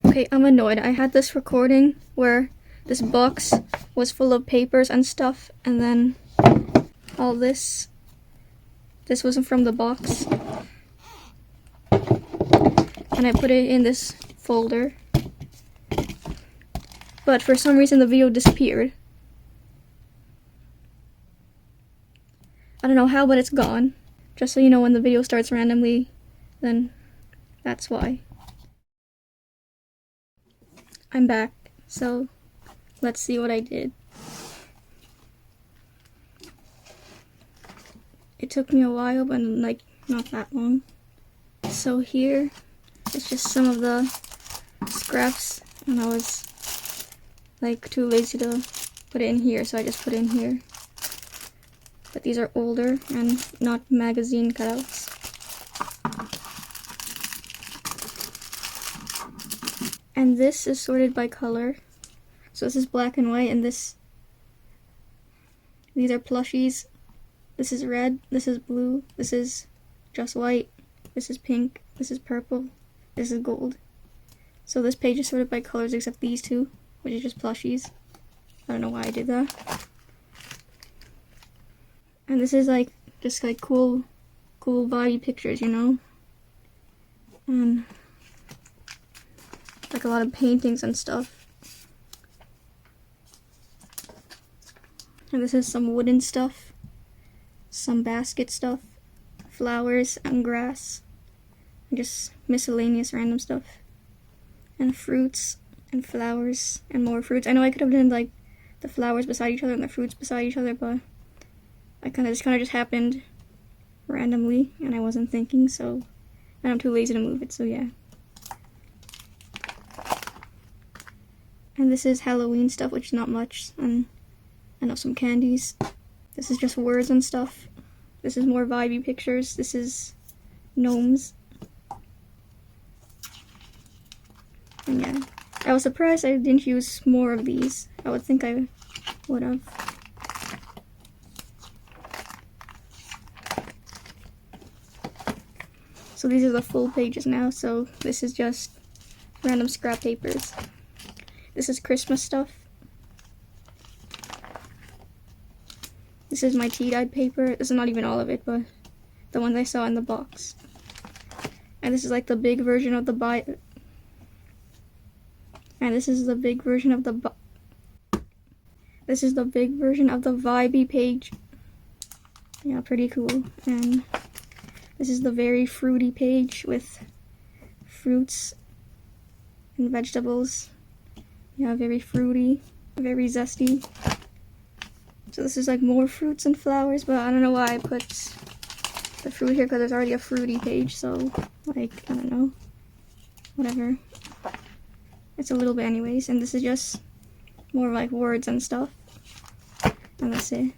Okay, I'm annoyed. I had this recording where this box was full of papers and stuff, and then all this wasn't from the box. And I put it in this folder. But for some reason the video disappeared. I don't know how, but it's gone. Just so you know, when the video starts randomly, then that's why. I'm back, so let's see what I did. It took me a while, but like not that long. So here, it's just some of the scraps, and I was like too lazy to put it in here, so I just put it in here. But these are older and not magazine cutouts. And this is sorted by color. So this is black and white, and these are plushies. This is red, this is blue, this is just white, this is pink, this is purple, this is gold. So this page is sorted by colors except these two, which is just plushies. I don't know why I did that. And this is like just like cool vibey pictures, you know? And like a lot of paintings and stuff. And this is some wooden stuff, some basket stuff, flowers and grass, and just miscellaneous random stuff. And fruits and flowers and more fruits. I know I could have done like the flowers beside each other and the fruits beside each other, but I kind of just happened randomly and I wasn't thinking, so and I'm too lazy to move it, so yeah. And this is Halloween stuff, which is not much, and I know some candies. This is just words and stuff. This is more vibey pictures. This is gnomes. And yeah, I was surprised I didn't use more of these. I would think I would have. So these are the full pages now, so this is just random scrap papers. This is Christmas stuff. This is my tea-dyed paper. This is not even all of it, but the ones I saw in the box. And this is like the big version of the and this is the big version of the this is the big version of the vibey page. Yeah, pretty cool. And this is the very fruity page with fruits and vegetables. Yeah, very fruity, very zesty. So this is like more fruits and flowers, but I don't know why I put the fruit here because there's already a fruity page, so like, I don't know, whatever. It's a little bit anyways, and this is just more like words and stuff, and that's it.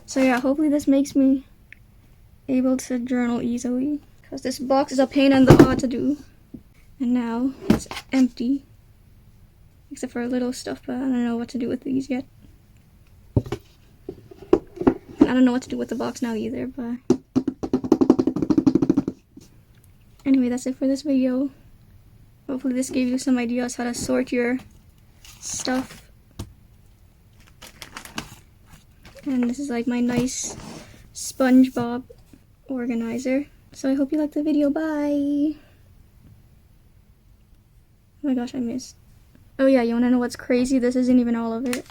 So yeah, hopefully this makes me able to journal easily, because this box is a pain in the butt to do. And now it's empty, except for little stuff, but I don't know what to do with these yet. And I don't know what to do with the box now either, but anyway, that's it for this video. Hopefully this gave you some ideas how to sort your stuff. And this is like my nice SpongeBob organizer. So I hope you liked the video. Bye! Oh my gosh, I missed. Oh yeah, you wanna know what's crazy? This isn't even all of it.